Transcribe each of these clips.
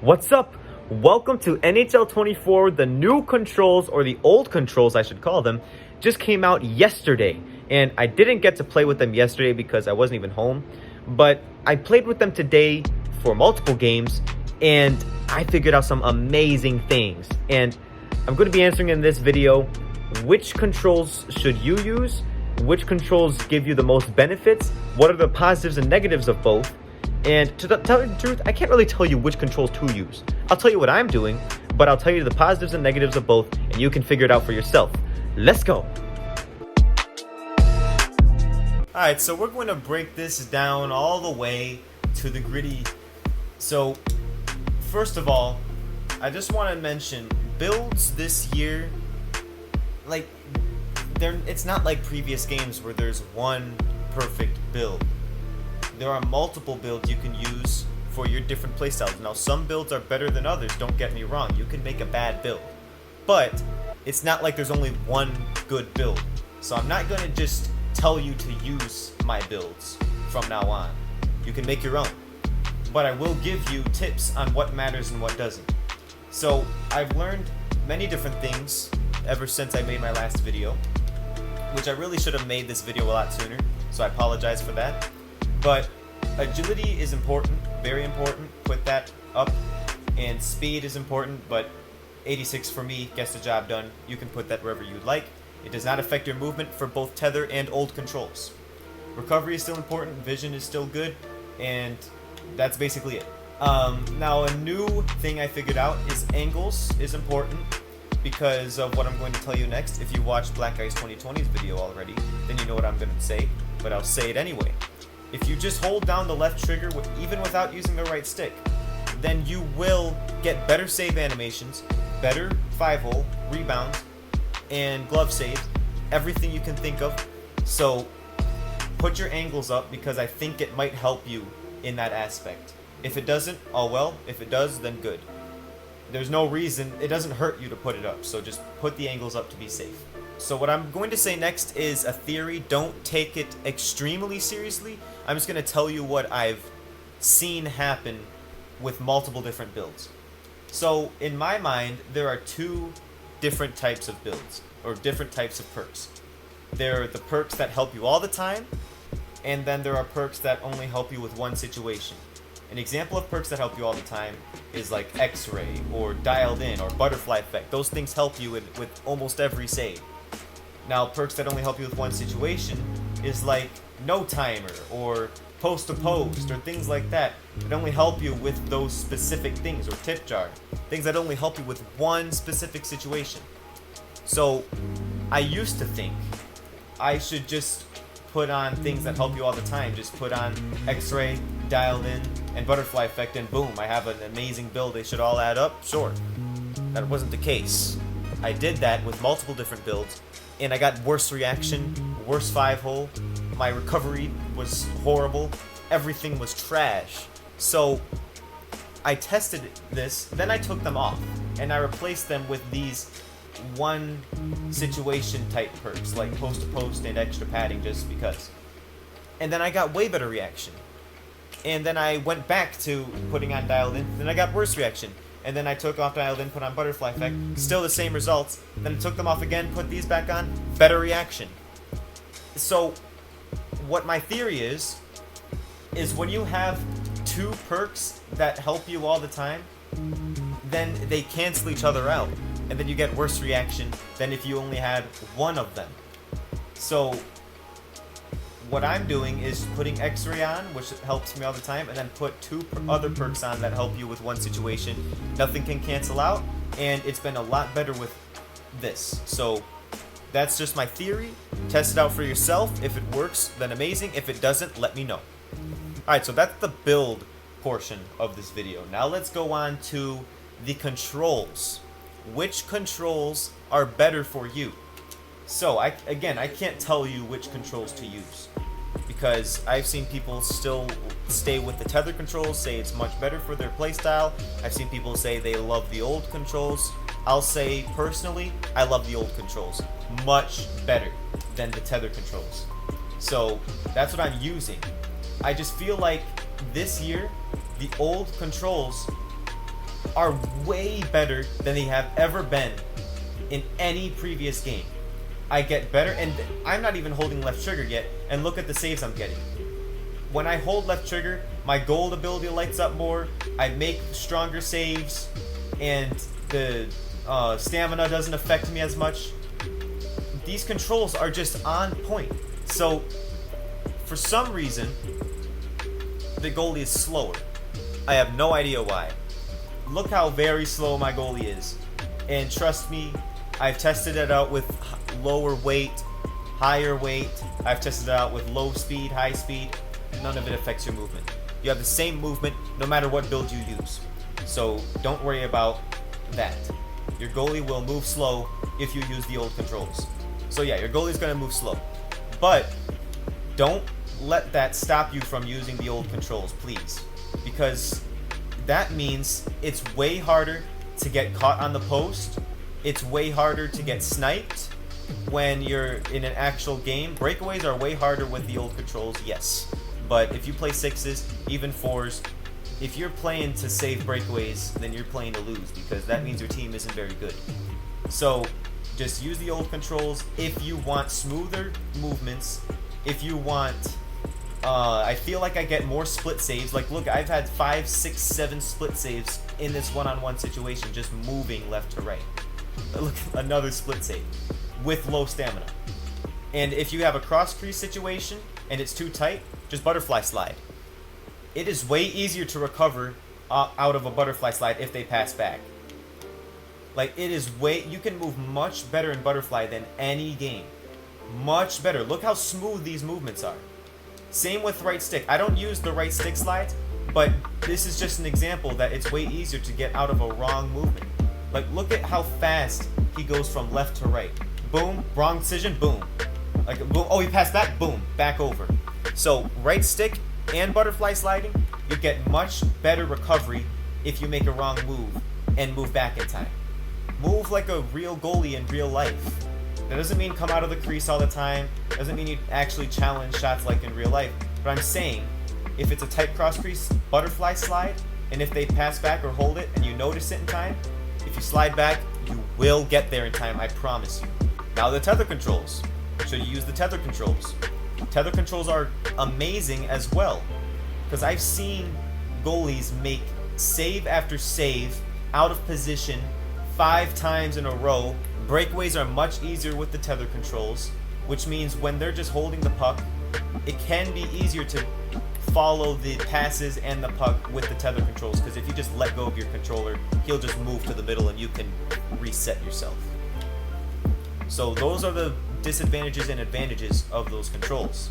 What's up? Welcome to NHL 24. The new controls, or the old controls I should call them, just came out yesterday. And I didn't get to play with them yesterday because I wasn't even home. But I played with them today for multiple games, and I figured out some amazing things. And I'm going to be answering in this video, which controls should you use? Which controls give you the most benefits? What are the positives and negatives of both? And to tell you the truth, I can't really tell you which controls to use. I'll tell you what I'm doing, but I'll tell you the positives and negatives of both, and you can figure it out for yourself. Let's go. Alright, so we're going to break this down all the way to the gritty. So, first of all, I just want to mention, builds this year, it's not like previous games where there's one perfect build. There are multiple builds you can use for your different playstyles. Now, some builds are better than others, don't get me wrong. You can make a bad build. But it's not like there's only one good build. So I'm not going to just tell you to use my builds from now on. You can make your own. But I will give you tips on what matters and what doesn't. So I've learned many different things ever since I made my last video, which I really should have made this video a lot sooner. So I apologize for that. But agility is important, very important, put that up, and speed is important, but 86 for me gets the job done. You can put that wherever you'd like. It does not affect your movement for both tether and old controls. Recovery is still important, vision is still good, and that's basically it. Now, a new thing I figured out is angles is important because of what I'm going to tell you next. If you watched Black Ice 2020's video already, then you know what I'm going to say, but I'll say it anyway. If you just hold down the left trigger, even without using the right stick, then you will get better save animations, better 5-hole, rebounds, and glove saves, everything you can think of. So put your angles up because I think it might help you in that aspect. If it doesn't, oh well. If it does, then good. There's no reason, it doesn't hurt you to put it up, so just put the angles up to be safe. So what I'm going to say next is a theory. Don't take it extremely seriously. I'm just going to tell you what I've seen happen with multiple different builds. So in my mind, there are two different types of builds, or different types of perks. There are the perks that help you all the time, and then there are perks that only help you with one situation. An example of perks that help you all the time is like X-Ray, or Dialed In, or Butterfly Effect. Those things help you with almost every save. Now, perks that only help you with one situation is like No Timer, or Post to Post, or things like that. That only help you with those specific things, or Tip Jar. Things that only help you with one specific situation. So, I used to think I should just put on things that help you all the time. Just put on X-Ray, Dialed In, and Butterfly Effect, and boom, I have an amazing build. They should all add up? Sure. That wasn't the case. I did that with multiple different builds, and I got worse reaction, worse 5-hole, my recovery was horrible, everything was trash. So I tested this, then I took them off, and I replaced them with these one situation type perks, like post to post and extra padding, just because. And then I got way better reaction. And then I went back to putting on Dialed In, then I got worse reaction. And then I took off Dialed In, put on Butterfly Effect, still the same results. Then I took them off again, put these back on, better reaction. So, what my theory is when you have two perks that help you all the time, then they cancel each other out. And then you get worse reaction than if you only had one of them. So, what I'm doing is putting X-Ray on, which helps me all the time, and then put two other perks on that help you with one situation. Nothing can cancel out, and it's been a lot better with this. So that's just my theory. Test it out for yourself. If it works, then amazing. If it doesn't, let me know. Alright, so that's the build portion of this video. Now let's go on to the controls. Which controls are better for you? So, I can't tell you which controls to use, because I've seen people still stay with the tether controls, say it's much better for their playstyle. I've seen people say they love the old controls. I'll say, personally, I love the old controls much better than the tether controls. So, that's what I'm using. I just feel like this year, the old controls are way better than they have ever been in any previous game. I get better, and I'm not even holding left trigger yet, and look at the saves I'm getting. When I hold left trigger, my gold ability lights up more, I make stronger saves, and the stamina doesn't affect me as much. These controls are just on point. So, for some reason, the goalie is slower. I have no idea why. Look how very slow my goalie is. And trust me, I've tested it out with lower weight, higher weight. I've tested it out with low speed, high speed. None of it affects your movement. You have the same movement no matter what build you use. So don't worry about that. Your goalie will move slow if you use the old controls. So yeah, your goalie's gonna move slow. But don't let that stop you from using the old controls, please. Because that means it's way harder to get caught on the post. It's way harder to get sniped when you're in an actual game. Breakaways are way harder with the old controls, yes. But if you play 6s, even 4s, if you're playing to save breakaways, then you're playing to lose, because that means your team isn't very good. So just use the old controls if you want smoother movements. If you want, I feel like I get more split saves. Like, look, I've had 5, 6, 7 split saves in this one-on-one situation, just moving left to right. Look, another split save with low stamina. And if you have a cross crease situation and it's too tight, just butterfly slide. It is way easier to recover out of a butterfly slide if they pass back. Like, it is you can move much better in butterfly than any game. Much better. Look how smooth these movements are. Same with right stick. I don't use the right stick slides, but this is just an example that it's way easier to get out of a wrong movement. Like, look at how fast he goes from left to right. Boom, wrong decision, boom. Like, boom, oh, he passed back, boom, back over. So, right stick and butterfly sliding, you get much better recovery if you make a wrong move and move back in time. Move like a real goalie in real life. That doesn't mean come out of the crease all the time. Doesn't mean you actually challenge shots like in real life. But I'm saying, if it's a tight cross crease butterfly slide, and if they pass back or hold it and you notice it in time, if you slide back, you will get there in time, I promise you. Now the tether controls. Should you use the tether controls? Tether controls are amazing as well, because I've seen goalies make save after save out of position 5 times in a row. Breakaways are much easier with the tether controls, which means when they're just holding the puck, it can be easier to follow the passes and the puck with the tether controls, because if you just let go of your controller, he'll just move to the middle and you can reset yourself. So those are the disadvantages and advantages of those controls.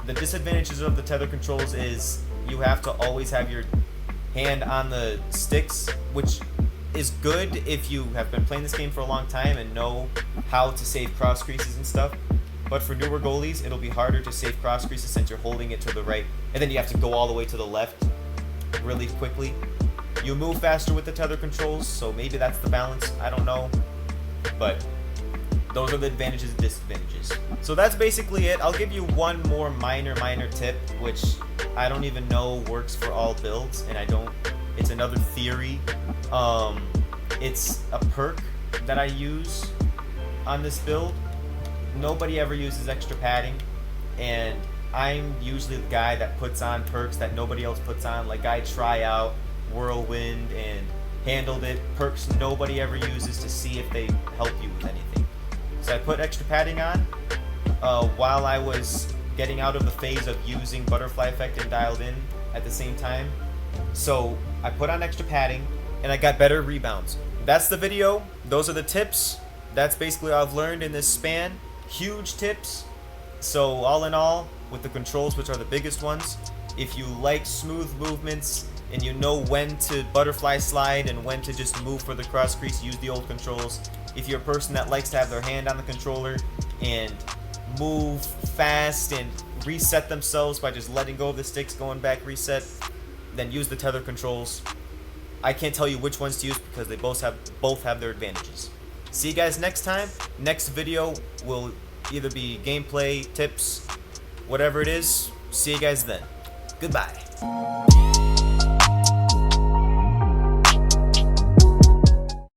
The disadvantages of the tether controls is you have to always have your hand on the sticks, which is good if you have been playing this game for a long time and know how to save cross creases and stuff. But for newer goalies, it'll be harder to save cross creases since you're holding it to the right, and then you have to go all the way to the left really quickly. You move faster with the tether controls, so maybe that's the balance. I don't know. But those are the advantages and disadvantages. So that's basically it. I'll give you one more minor tip, which I don't even know works for all builds, and it's another theory. It's a perk that I use on this build. Nobody ever uses extra padding, and I'm usually the guy that puts on perks that nobody else puts on. Like, I try out Whirlwind and Handled It, perks nobody ever uses to see if they help you with anything. So I put extra padding on while I was getting out of the phase of using Butterfly Effect and Dialed In at the same time. So I put on extra padding and I got better rebounds. That's the video. Those are the tips. That's basically what I've learned in this span. Huge tips. So all in all, with the controls, which are the biggest ones, if you like smooth movements and you know when to butterfly slide and when to just move for the cross crease, use the old controls. If you're a person that likes to have their hand on the controller and move fast and reset themselves by just letting go of the sticks, going back, reset, then use the tether controls. I can't tell you which ones to use because they both have their advantages. See you guys next time. Next video will either be gameplay, tips, whatever it is. See you guys then. Goodbye.